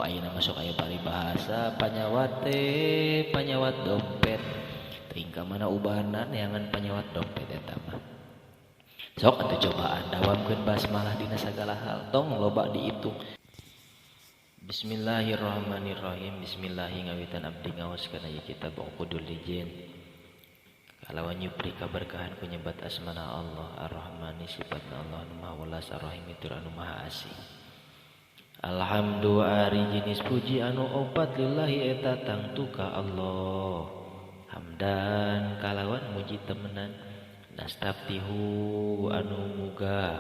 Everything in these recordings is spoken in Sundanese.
ayeuna masuk aya paribahasa panyawat dompet. Teuing ka mana ubahan neangan panyawat dompet eta mah. Sok atuh cobaan dawamkeun basmalah dina sagala hal. Tong loba diitung. Bismillahirrahmanirrahim. Bismillahi ngawitan abdi ngaos kana ieu kitab Uqudul Lijin. Kalawan nyupri kaberkahan ku nyebat asmana Allah Ar-Rahmani sifatna Allah nu Maha Welas Ar-Rahim tur anu Maha Asih. Alhamdu ari jenis puji anu opat lillahi eta tangtu ka Allah. Hamdan kalawan muji temenan nastaftihu anu muga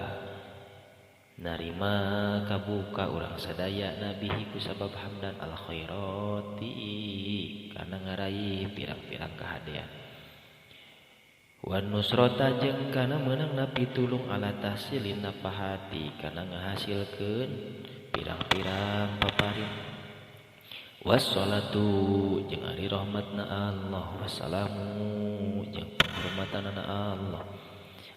narima kabuka urang sadaya nabihi ku sabab hamdan al khairati kana ngarayi pirang-pirang kahadean. Wan nusrata jeung kana meunang napi tulung ala tahsilin nafahati kana ngahasilkeun pirang-pirang paparin. Wassalatu jeung ari rahmatna Allah wassalamu jeung penghormatanna Allah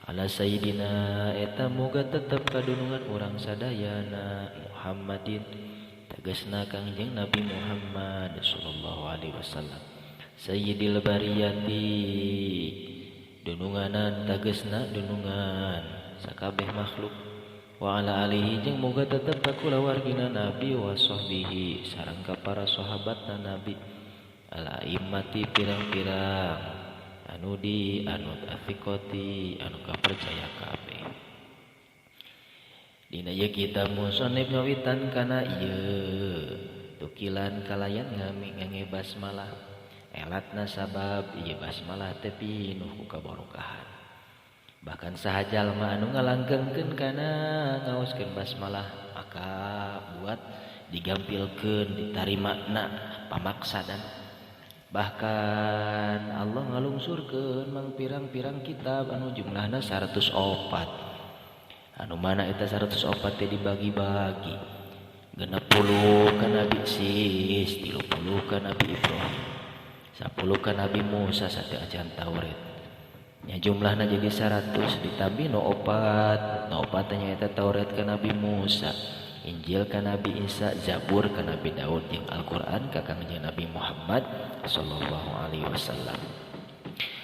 ala sayyidina eta muga tetep kadunungan urang sadayana Muhammadin tegasna Kangjeng Nabi Muhammad sallallahu alaihi wasallam sayyidil bariyati dununganan tegasna dunungan sakabeh makhluk wa ala alihi jeung moga tetep ka kulawargina Nabi wa sahbihi sareng ka para sahabatna Nabi ala immati pirang-pirang anu di anut afiqati anu kapercaya kabeh. Dina ieu kitab musannif ngawitan kana ieu tukilan kalayan ngange basmalah elatna sabab ieu basmalah teh pinuh ku kabarokahan. Bahkan saha jalma anu ngalanggengkeun kana ngaoskeun basmalah maka buat digampilkeun ditarimana pamaksadan. Bahkan Allah ngalungsurkeun mang pirang-pirang kitab anu jumlahna 104. Anu mana eta 104 teh dibagi-bagi. 60 ka Nabi Sis, 30 ka Nabi Ibrahim. 10 ka Nabi Musa sateu acan Taurat. Nya jumlahna jadi 100 ditambi nu 4. Nu 4 nya eta Taurat ka Nabi Musa, Injil ka Nabi Isa, Zabur ka Nabi Daud jeung Al-Qur'an ka Kangjeng Nabi Muhammad sallallahu alaihi wasallam.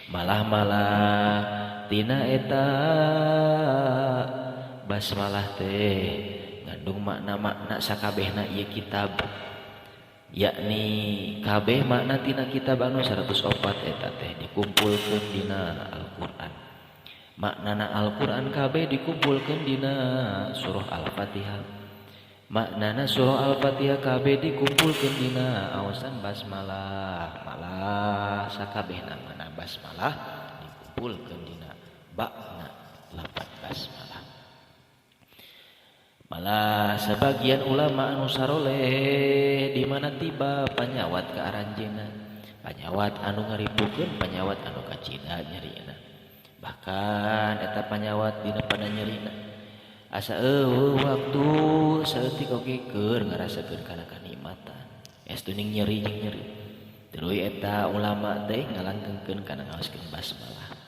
Malah tina eta basmalah teh ngandung makna-makna sakabehna ieu kitab. Yakni kabeh makna tina kitab anu 104 eta teh dikumpulkeun dina Al-Qur'an. Maknana Al-Qur'an kabeh dikumpulkeun dina surah Al-Fatihah. Maknana surah Al-Fatihah kabeh dikumpulkeun dina awasan basmalah. Malah sakabehna makna basmalah dikumpulkeun dina bakna lapat basmalah. Malah sebagian ulama anu saroleh di mana tiba panyawat ka aranjeunna, panyawat anu ngaripukeun, panyawat anu kacida nyerina. Bahkan eta panyawat dina pada nyerina asa waktu saeutik oge keur ngarasakeun kana kanikmatan. Estuning nyeri jeung nyeri. Tuluy eta ulama teh ngalanggengkeun kana ngaoskeun basmalah.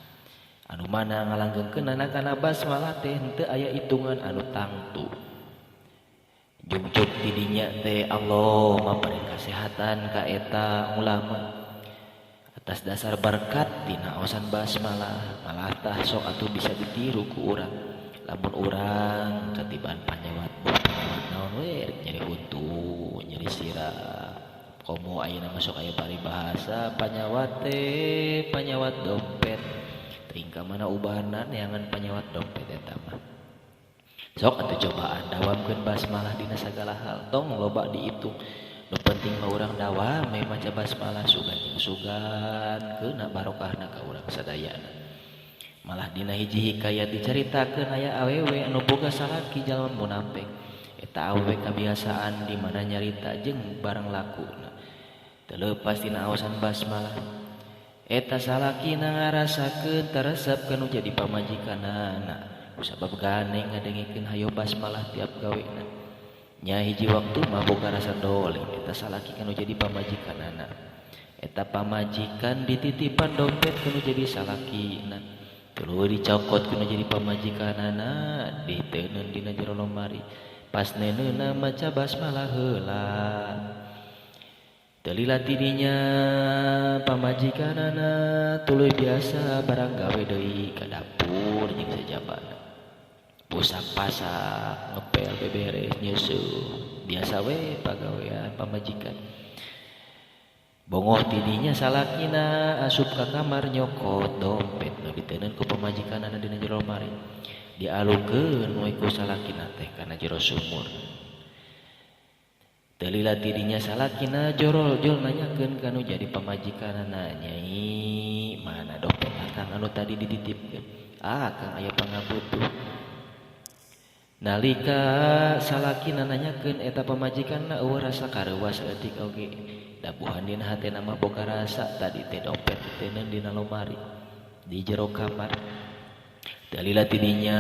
Anu mana ngalanggengkeun kana basmalah teh henteu aya hitungan anu tangtu. Jumjuk di dinya teh Allah maparing kasehatan ka eta ulama atas dasar berkat dina aosan basmalah. Malah tah sok atuh bisa ditiru ku urang. Lamun urang katibaan panyawat naon we nyeri untu, nyeri sirah. Komo ayeuna masuk aya paribahasa panyawat dompet. Teuing ka mana ubahanna neangan panyawat dompet eta mah. Sok atuh cobaan dawamkeun basmalah dina sagala hal. Tong loba diitung. Nu penting mah urang dawam we maca basmalah sugan jeung sugan keuna barokahna ka urang sadayana. Malah dina hiji hikayat dicaritakeun aya awewe anu boga salaki jalma munafik. Eta awewe kabiasaan di mana nyarita jeung barang lakuna. Teu leupas dina aosan basmalah. Eta salakina ngarasakeun taresep kanu jadi pamajikanana. Kusabab gandeng ngadengikeun hayo basmalah tiap gawena. Nya hiji waktu mah boga rasa dolim eta salaki kanu jadi pamajikanana. Eta pamajikan dititipan dompet kanu jadi salakina. Tuluy dicokot kanu jadi pamajikanana, diteuneun dina jero lemari. Pas neuneuna maca basmalah heula. Dalila tidinya pamajikanana tuluy biasa barang gawe deui ka dapur jeung sajabana. Pusak pasak, ngepel beberes, nyeusuh. Biasa we pagawean pamajikan. Bongoh tidinya salakina asup ka kamar nyokot dompet nu diteuneun ku pamajikanana dina jero lemari. Dialukeun we ku salakina teh kana jero sumur. Dalila tidinya salakina jol nanyakeun kanu jadi pamajikanana, "Nyai, mana dompet akang anu tadi dititipkeun?" "Kang aya pangabutuh." Nalika salakina nanyakeun eta pamajikanna eueuh rasa kareuwa saeutik oge. Dabuhan dina hatena mah boga rasa tadi teh dompet diteuneun dina lomari di jero kamar. Dalila tidinya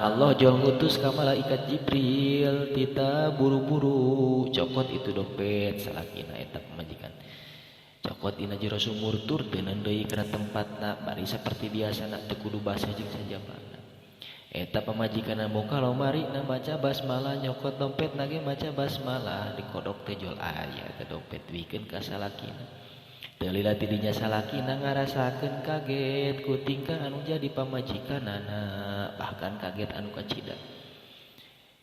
Allah jol ngutus ka malaikat Jibril tita buru-buru cokot itu dompet salakina eta pamajikan. Cokot dina jero sumur tur teuneun deui kana tempatna bari saperti biasana teu kudu basah jeung sajabana. Eta pamajikanna muka lomari na maca basmalah nyokot dompet nage maca basmalah dikodok teh jol aya eta dompet wikeun ka salakina. Dalila tidinya salakina ngarasakeun kaget ku tingkah anu jadi pamajikanana, bahkan kaget anu kacida.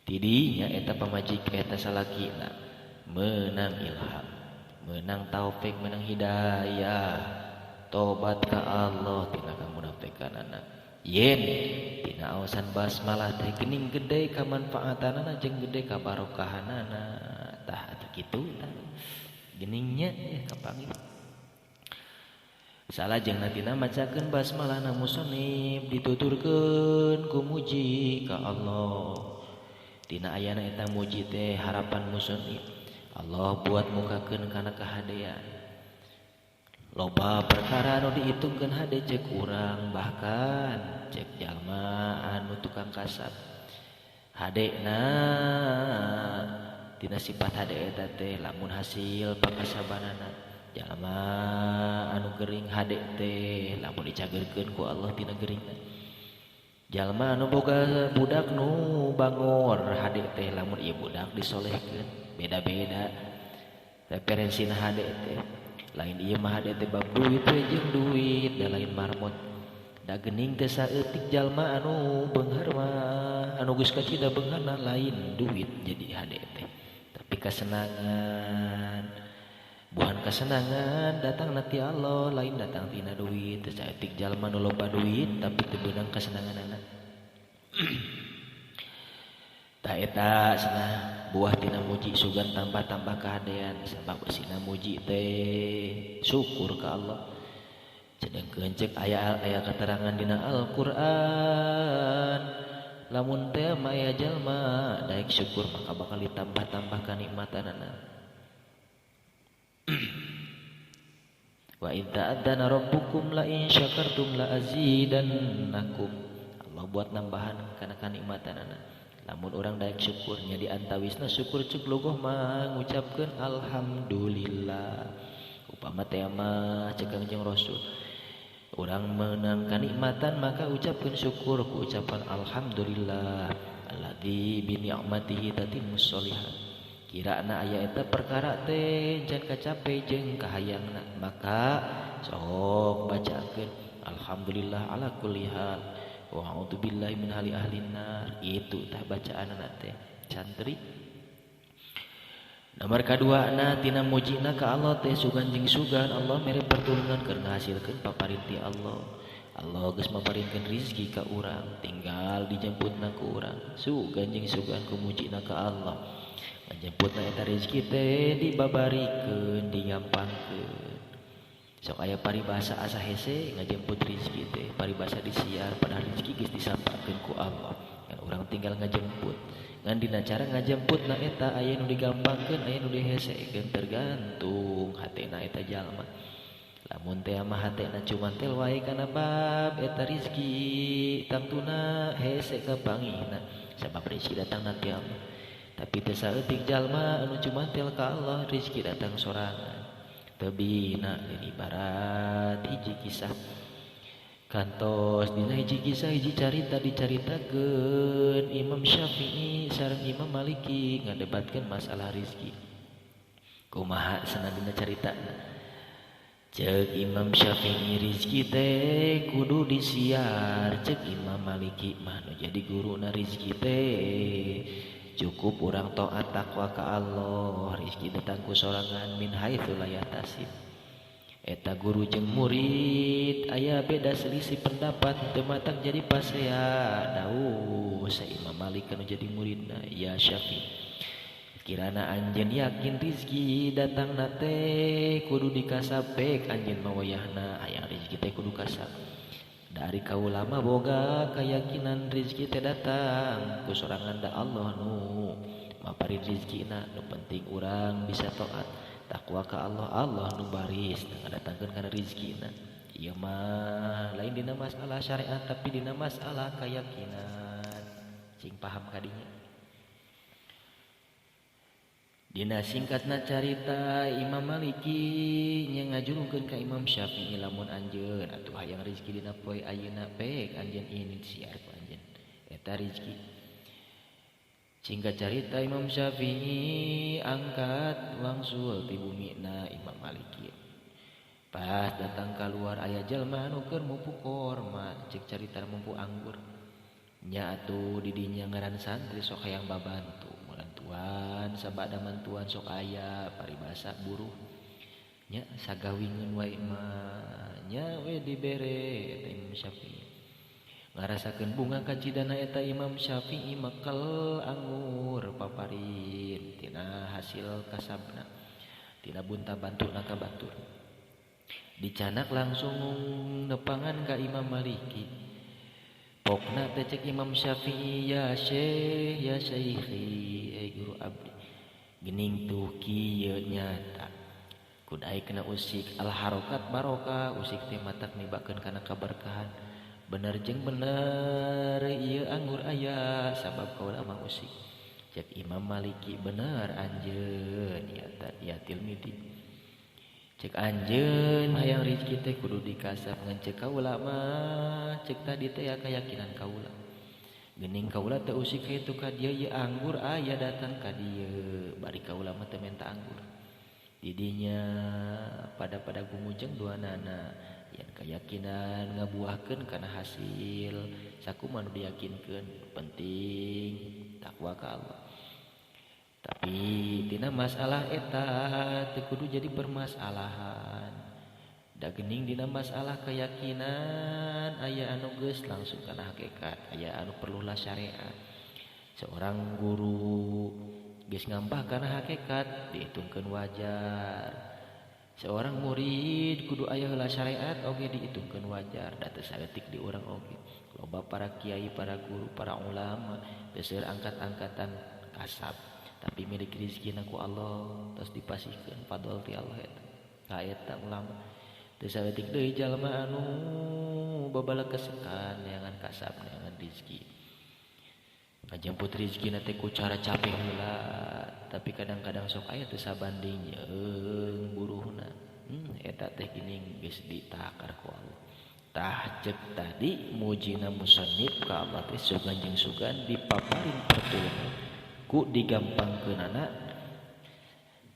Tidinya eta pamajikan eta salakina menang ilham, menang taufik, menang hidayah, tobat ka Allah tina kamunafikanana. Yen tina aosan basmalah teh geuning gede kamanfaatanana jeung gede kabarokahanana. Tah atuh kitu tah. Geuningnya kapanggih. Salajengna tina macakeun basmalah na musannif dituturkeun ku muji ka Allah. Tina ayana eta muji teh harapan musannif Allah buat mukakeun kana kahadean. Loba perkara anu diitungkeun hade ceuk urang, bahkan ceuk jalma anu tukang kasab. Hadena tina sifat hade eta teh lamun hasil pakasabanana. Jalma anu gering hade teh lamun dicageurkeun ku Allah tina geringna. Jalma anu boga budak nu bangor hade teh lamun ieu budak disolehkeun. Beda-beda referensina hade teh. Lain ieu mah hade teh bab duit we jeung duit, da lain marmot. Da geuning teh saeutik jalma anu beunghar mah anu geus kacida beungharna lain duit jadi hade teh. Tapi kesenangan buhan kesenangan datang nanti Allah lain datang tina duit. Saeutik jalma nu loba duit tapi teu beunang kesenanganana. Tah eta cenah buah tina muji sugan tambah-tambah kahadean sabab sina muji teh syukur ka Allah. Cenah ceuk aya keterangan dina Al-Qur'an lamun teh aya jalma daek syukur maka bakal ditambah-tambah kanikmatanana. Wa idza adzana rabbukum la in syakartum la azidannakum. Allah buat nambahan kana kanikmatanana. Lamun urang daek syukur nya di antawisna syukur ceuk logoh mah ngucapkeun alhamdulillah. Upama teh mah ceuk Kangjeng Rasul urang meunang kanikmatan maka ucapkeun syukur ku ucapan alhamdulillah alladzi bi ni'matihi tatimmus sholihat. Kirana aya eta perkara teh jan kacape jeung kahayangna maka sok bacakeun alhamdulillah ala kulli hal wa a'udzubillahi min hali ahlin nar. Itu tah bacaanna teh cantri. Nomor kaduana tina mujina ka Allah teh sugan jeung sugan Allah mere pertulungan keur ngahasilkeun paparinti Allah. Allah geus maparinkeun rezeki ka urang tinggal dijemputna ku urang. Sugan jeung sugan ku mujina ka Allah. Ngajemputna eta rezeki teh dibabarikeun, digampangkeun. Sok aya paribasa asa hese ngajemput rezeki teh, paribasa disiar padahal rezeki geus disampakeun ku Allah. Kan urang tinggal ngajemput. Ngan dina cara ngajemputna eta aya nu digampangkeun, aya nu dihesekeun tergantung hatena eta jalma. Lamun teh mah hatena cuman tel wae kana bab eta rezeki tangtuna hese ka pangihna sabab rezeki datang nanti Allah. Tapi teu saeutik jalma anu cuma tel ka Allah rezeki datang sorangan. Teu bina ibarat hiji kisah kantos dina hiji kisah hiji carita dicaritakeun Imam Syafi'i sareng Imam Maliki ngadebatkeun masalah rezeki. kumaha sanadina caritana. Cek Imam Syafi'i rizki teh kudu disiar, cek Imam Maliki mah nu jadi guruna rizki teh cukup urang taat takwa ka Allah, rizki datang ku sorangan min haitsu la yahtasib. Eta guru jeung murid aya beda selisih pendapat teu matang jadi pasea. Dawuh sa Imam Malik anu jadi muridna, ya Syafi'i, kirana anjeun yakin rizki datang nate kudu dikasapek anjeun mawayahna hayang rizki teh kudu kasap. Dari kaula mah boga keyakinan rizki teh datang ku sorangan da Allah nu maparin rizkina. Nu penting urang bisa taat takwa ka Allah, Allah nu baris ngadatangkeun kana rizkina. Ieu mah lain dina masalah syariat tapi dina masalah keyakinan. Cing paham kadinya. Dina singkatna carita Imam Maliki nya ngajulungkeun ka Imam Syafi'i, lamun anjeun atuh hayang rezeki dina poe ayeuna pek anjeun ini siar ku anjeun eta rezeki. Singkat cerita Imam Syafi'i angkat wangsul ti bumina Imam Maliki. Pas datang keluar aya jalma anu keur mupu korma, cek carita mupu anggur. Nya atuh di dinya ngaran santri sok hayang babantu. Tuan sabada mantuan sok aya paribasa buruh nya sagawingeun wae mah nya we dibere eta Imam Syafi'i. Ngarasakeun bunga kacidana eta Imam Syafi'i makel anggur paparin tina hasil kasabna tina bunta bantuna ka batur. Dicanak langsung nepangan ka Imam Maliki. Pokna teh cek Imam Syafi'i, ya syekh ya syaikhi guru abdi geuning tuh kieu nyata kudu kena usik al harokat barokah, usik teh matak nibakeun kana kaberkahan. Bener jeung bener ieu anggur aya sabab kaula mah usik. Cek Imam Maliki, bener anjeun ya tilmidi. Cek anjeun hayang rezeki teh kudu dikasap ngan cek kaula mah cek tadi teh ya keyakinan kaula. Geuning kaula teh usik kitu ka dieu ieu anggur aya datang ka dieu bari kaula mah teh menta anggur. Di dinya pada gumujeng duanana yang keyakinan ngabuahkeun kana hasil sakumaha nu diyakinkeun penting takwa ka Allah. Tapi tina masalah eta teu kudu jadi permasalahan. Da geuning dina masalah keyakinan aya anu geus langsung kana hakikat, aya anu perlulah syariat. Seorang guru geus ngambah kana hakikat dihitungkeun wajar. Seorang murid kudu aya heula syariat oge dihitungkeun wajar, da teu saeutik di urang oge. Loba para kiai, para guru, para ulama teu seueur angkat-angkatan kasab. Tapi milik rezeki ku Allah terus dipasihkeun fadl ti Allah eta. Ka eta ulama teu saeutik deui jalma anu babala kesekan neangan kasab neangan rezeki. Ngajemput rezekina teh ku cara capek heula, tapi kadang-kadang sok aya teu sabanding jeung buruhna. Eta teh geuning geus ditakar ku Allah. Tah cek tadi mujina musannif ka Allah teh sugan jeung sugan dipaparin pertulungan ku digampangkeunana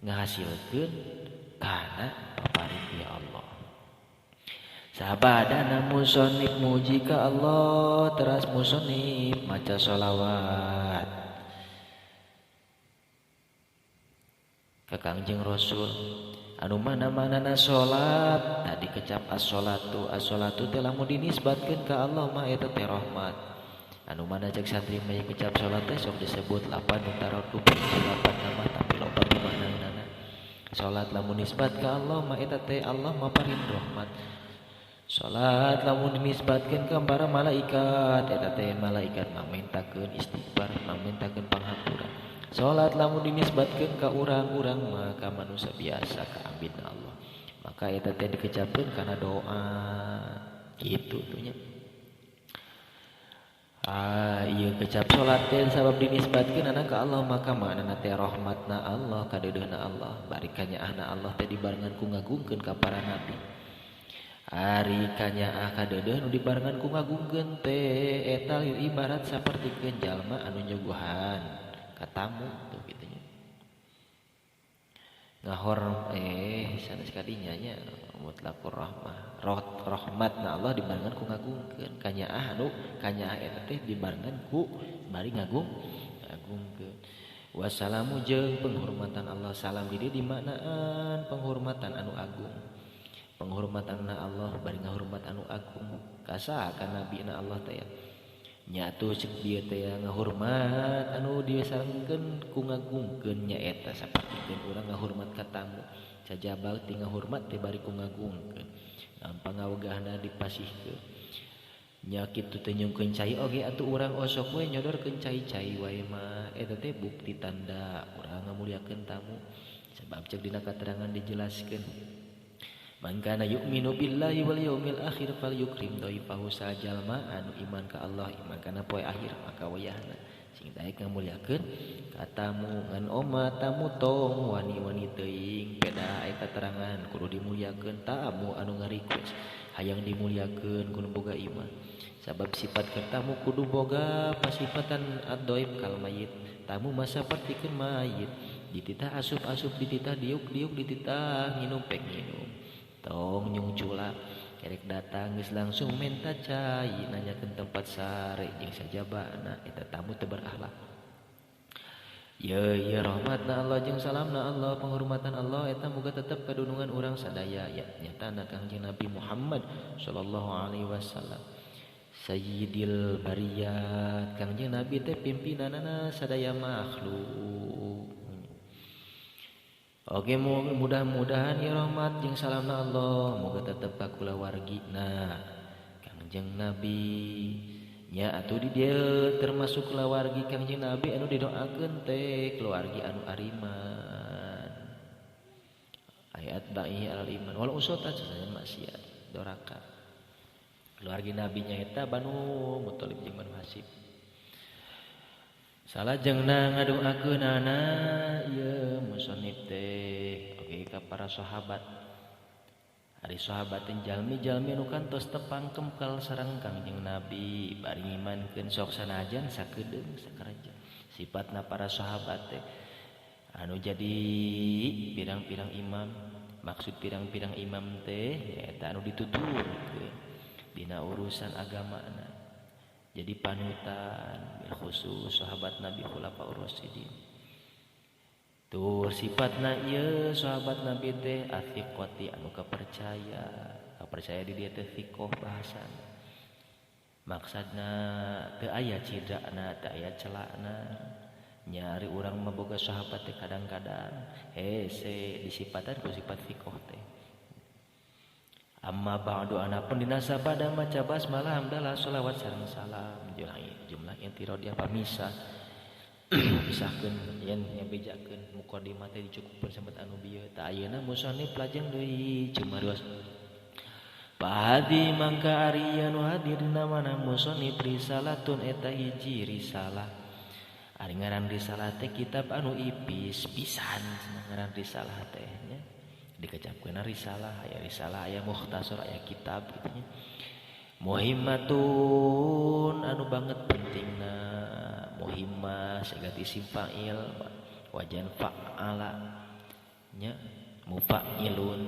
ngahasilkeun kana paparin ti Allah. Sabadana musannif muji ka Allah teras musannif maca sholawat ka Kangjeng Rasul anu mana-manana salat tadi kecap as-sholatu teh lamun dinisbatkeun ka Allah mah eta teh rahmat. Anu mana cek santri mah kecap salat teh sok disebut 8 utara 28 nama tapi loba di maknana. Salat lamun nisbat ka Allah mah eta teh Allah maparin rahmat. Salat lamun dinisbatkeun ka para malaikat eta teh malaikat mamentakeun istighfar, mamentakeun panghapuran. Salat lamun dinisbatkeun ka urang-urang mah ka manusia biasa ka abidna Allah. Maka eta teh dikecapkeun kana doa. Kitu tuh nya. Iya kecap salat teh sabab dinisbatkeun ana ka Allah maka maknana teh rahmatna Allah kadeudeuhna Allah bari kanyaahna Allah teh dibarengan ku ngagungkeun ka para nabi. Ari kanyaah kadeudeuh nu dibarengan ku ngagungkeun teh eta ibarat sapertikeun jalma anu nyuguhan ka tamu tuh kitu nya. ngahor sanes kadinya nya mutlaqur rahmah rahmatna Allah dibarengan ku ngagungkeun kanyaah anu kanyaah eta teh dibarengan ku bari ngagungkeun wassalamu jeung penghormatan Allah salam di dieu dimaknaan penghormatan anu agung penghormatanna Allah bari ngahormat anu agung kasa ka nabina Allah teh nya atuh ceuk dieu teh ngahormat anu disarengkeun ku ngagungkeun nya eta sapertikeun urang ngahormat ka tamu sajabal ti ngahormat teh bari ku ngagungkeun naon pangawegahna dipasihkeun nya kitu teh nyungkeun cai oge atuh urang osok we nyodorkeun cai-cai wae mah eta teh bukti tanda urang ngamuliakeun tamu sabab ceuk dina katerangan dijelaskeun man kana yu'minu billahi wal yaumil akhir falyukrim dhaifahu sajalma anu iman ka Allah iman kana poe akhir maka wayahna sing daek ngamuliakeun ka tamu ngan oma tamu tong wani-wani teuing beda aya katerangan kudu dimuliakeun tamu anu ngarequest hayang dimuliakeun kudu boga iman sabab sifat keur tamu kudu boga pasifatan ad-dhaif kal mayit tamu mah sapertikeun mayit dititah asup-asup dititah diuk-diuk dititah nginum pek nginum tong nyung cula kerek datang geus langsung menta cai nanyakeun tempat sare jeung sajabana eta tamu teu berakhlak ya rahmatna Allah jeung salamna Allah penghormatan Allah eta muga tetep kadunungan urang sadaya ya nyatana Kangjeng Nabi Muhammad sallallahu alaihi wasallam sayyidil bariyat Kangjeng Nabi teh pimpinanana sadaya makhluk. Oke mudah-mudahan ya rahmat jeung salamna Allah moga tetep ka kulawargina Kangjeng Nabi nya atuh di dieu termasuk kulawargi Kangjeng Nabi anu didoakeun teh keluargi anu ariman ayat ba'i alal iman wal usata cenah maksiat doraka keluargi Nabi nya eta Banu Muthalib jeung Banu Hasyim salajengna ngadoakeunana ieu musannif teh oge ka para sahabat ari sahabat teh jalmi-jalmi anu kantos tepangkem kal sareng Kangjeng Nabi bari ngimankeun sok sanajan sakedeung sakaraja sifatna para sahabat teh anu jadi pirang-pirang imam maksud pirang-pirang imam teh eta anu dituturkeun dina urusan agamana jadi panutan bil khusus sahabat Nabi Khulafaur Rasyidin tuh sifatna ieu sahabat Nabi teh athiqati anu kapercaya di dieu teh thiqah bahasana maksudna teu aya cidana teu aya celana nyari urang mah boga sahabat teh kadang-kadang hese disipatan ku sifat thiqah teh amma ba'du anapun dina sabada maca basmalah hamdalah shalawat sareng salam jumlah intirodiyah pamisah pisahkeun yen bejakeun mukadimah teh dicukupkeun sambat anu bieu ta ayeuna musannif lajeng deui cumaros padi mangka ari anu hadir dina mana musannif risalatun eta hiji risalah ari ngaran risalah teh kitab anu ipis pisan ngaran risalah teh nya dikecapkeun risalah aya mukhtasar aya kitab kitu nya muhimmatun anu banget pentingna muhimmah sagati isim fa'il wajan fa'ala nya mufa'ilun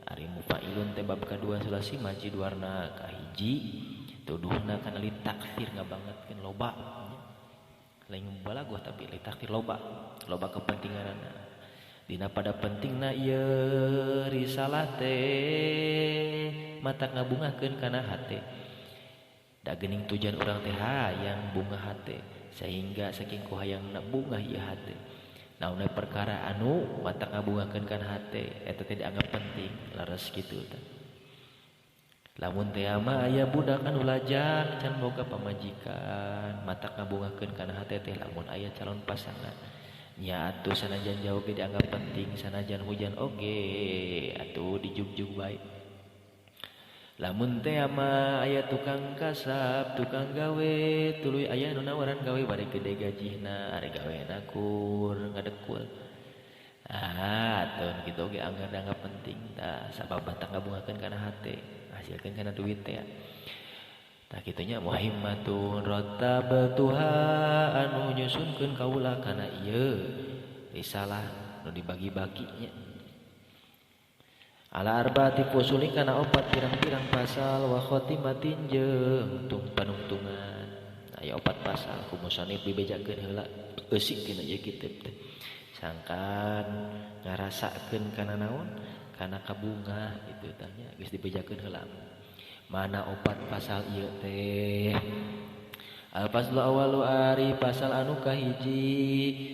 ari mufa'ilun teh bab kadua sulasi majid warna kahiji tuduhna kana li takfir ngabangetkeun loba lain balagoh tapi li takfir loba kepentinganna dina pada pentingna ieu risalah teh mata ngabungakeun kana hate da geuning tujuan urang teh hayang bunga hate sehingga saking ku hayangna bunga ieu hate naon perkara anu mata ngabungakeun kana hate eta teh dianggap penting laras kitu teh lamun teh mah aya budak anu lajang can boga pamajikan mata ngabungakeun kana hate teh lamun aya calon pasangan nya atuh sanajan jauh ge dianggap penting sanajan hujan oge atuh dijugjug bae lamun teh mah aya tukang kasab tukang gawe tuluy aya nu nawaran gawe bari gede gajihna ari gawena kur ngadekul atuh kitu oge anggar dianggap penting tah sabab batang ngabungakeun kana hate hasilkeun kana duit teh tah kitu nya muhimmatun rattabatuha anu nyusunkeun kaula kana ieu risalah nu dibagi-baginya ala arbaati fusulin kana opat pirang-pirang pasal wa khotimatin jeung panungtungan aya opat pasal ku musannif dibejakeun heula eusik tina ieu kitab teh sangkan ngarasakeun kana naon kana kabungah gitu tanya geus dibejakeun heula mana opat pasal ieu teh al-faslu awalu ari pasal anu kahiji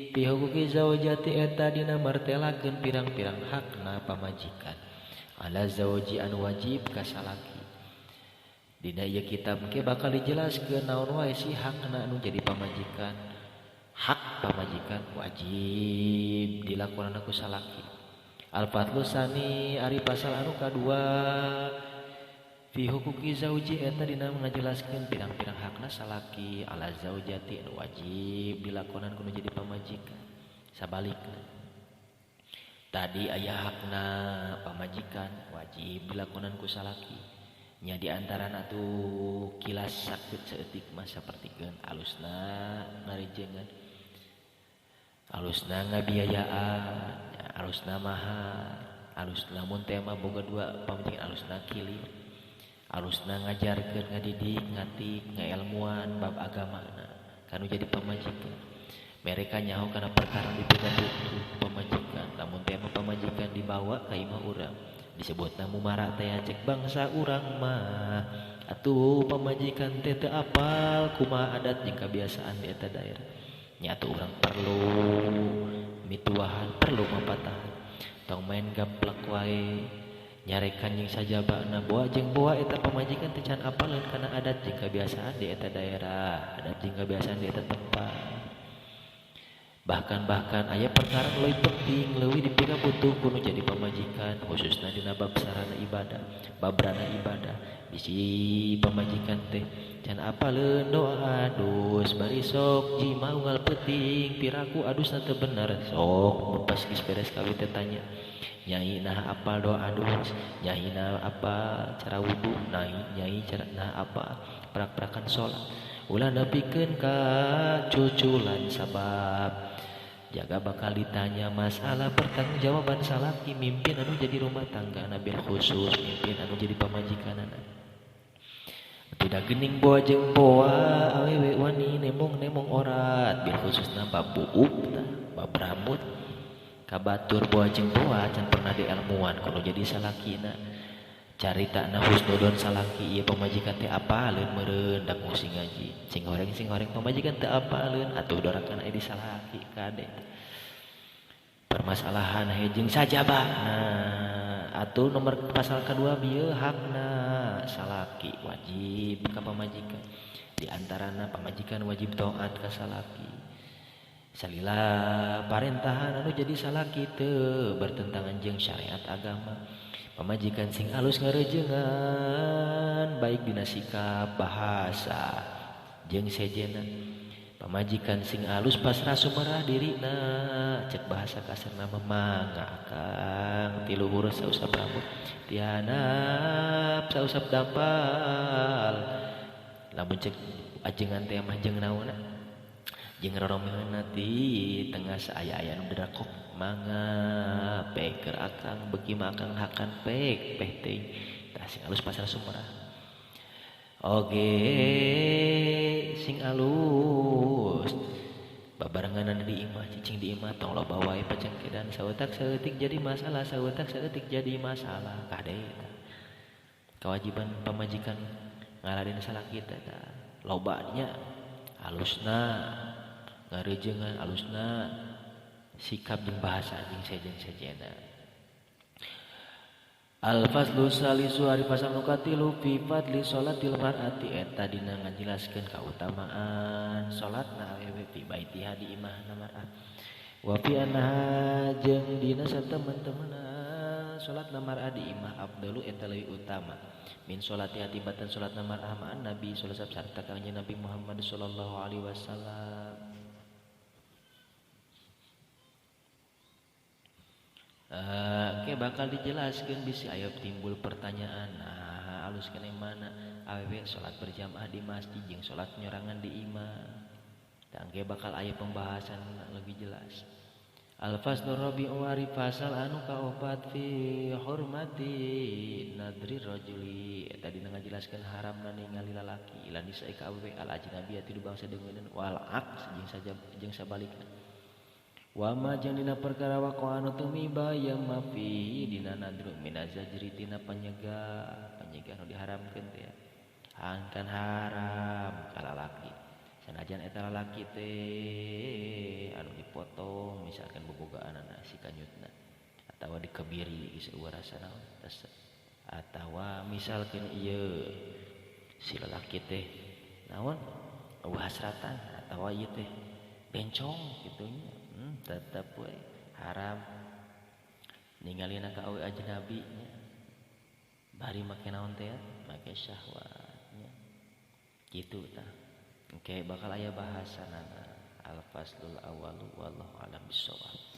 fi huquqi zaujati eta dina martelakeun pirang-pirang hakna pamajikan ala zauji anu wajib ka salaki dina ieu kitab ke bakal dijelaskeun naon wae si hakna anu jadi pamajikan hak pamajikan wajib dilakonan ku salaki al-faslu sani ari pasal anu kadua fi huquqi zauji eta dina ngajelaskeun pirang-pirang hakna salaki ala zaujati anu wajib dilakonan kudu jadi pamajikan sabalikna tadi aya hakna pamajikan wajib dilakonan ku salaki nya di antarana atuh kilas sakeut saeutik mah sapertikeun alusna ngarijengan alusna ngabiayaan alusna mahar alusna mun teh mah boga dua pamajikan alusna kili alusna ngajarkeun ngadidik ngatik ngailmuan bab agamana kanu jadi pamajikan mereka nyaho kana perkara dipegang butuh pamajikan lamun teh pamajikan dibawa ka imah urang disebutna mumara teh cek bangsa urang mah atuh pamajikan teh teu apal kumaha adat jeung kabiasaan di eta daerah nya atuh urang perlu mituahan perlu mapatahan tong main gaplek wae nyarekan jeung sajabana boa jeung boa eta pamajikan teh can apaleun kana adat jeung kebiasaan di eta daerah adat jeung kebiasaan di eta tempat bahkan aya perkara leuwih penting leuwih dipegang butuh kudu jadi pamajikan khususna dina bab sarana ibadah babrana ibadah bisi pamajikan teh can apaleun doa adus bari sok jima unggal peuting piraku adusna teu bener sok pas geus beres kawin teh tanya nyai nah apa doa adus nyai nah apa cara wudu nyai cara nah apa prak-prakan salat ulah nepikeun ka cuculan sabab jaga bakal ditanya masalah pertanggungjawaban salaki mimpin anu jadi rumah tangga nabil khusus mimpin anu jadi pamajikanana tidak gening boa jeung boa awewe wani nemong orat bil khususna bab buuk bab rambut kabatur boa jeung boa can pernah diilmuan kudu jadi salakina caritana husnudon salaki ieu pamajikan teh apaleun meureun dak musi ngaji sing goreng pamajikan teh apaleun atuh dorakan aya di salaki kade permasalahan hejeng sajabana atuh nomor pasal kedua bieu hakna salaki wajib ka pamajikan di antarana pamajikan wajib taat ka salaki salila parentahan anu jadi salaki teu bertentangan jeung syariat agama pamajikan sing alus ngarejengan baik dina sikap bahasa jeung sejenna pamajikan sing alus pasrah sumerah dirina cek bahasa kasarna memangga akang ti luhur sausap rambut tihanap sausap dampal lamun cek ajengan teh mah jeung naonna jeung roromeunna ti tengah saaya-aya nu drakok mangga peker akang beuki mah akang hakan peh teuing tah sing alus pasrah sumerah oge sing alus babarenganan di imah cicing di imah tong loba wae pacengkedan saeutak saeutik jadi masalah kade eta kewajiban pamajikan ngalarin salaki teh loba nya alusna ngarejengan alusna sikap jeung bahasa jeung sejen-sejena al-faslu salisu ari pasal nu katilu fi fadli sholatil mar'ati eta dina ngajelaskeun kautamaan salatna awewe fi baitiha di imahna mar'ah wa fi anha jeung dina satemen-temenna salatna mar'ah di imah afdalu eta leuwih utama min sholati atibatan salatna mar'ah ma'an nabi sallallahu alaihi wasallam sarta kanjeng Nabi Muhammad sallallahu alaihi wasallam Oke bakal dijelaskan bisa ayo timbul pertanyaan alus kene mana awewe salat berjamaah di masjid jeung salat nyorangan di imah tangge bakal aya pembahasan lebih jelas Al-Faslu Rabi'u ari fasal anu kaopat fi hurmati nadri rajuli eta dina ngajelaskeun haramna ningali lalaki ila nisai ka awewe al ajnabiyati du bangsa deungeun wal aks jeung sabalikna wa ma jeung dina perkara waqo anu tumiba yang mafi dina nadru minazajri tina panyegah nu diharamkeun teh angkan haram ka lalaki sanajan eta lalaki teh anu dipotong misalkan bobogaanna si kanyutna atawa dikebiri geus rasa naon atawa misalkan ieu si lalaki teh naon eueuh hasratan atawa ieu teh bencong kitu nya tetep we haram ningalina ka awewe ajnabi nya bari make naon teh make syahwatnya kitu tah. Oke, bakal aya bahasanana al-faslul awwalu wallahu a'lam bissawab.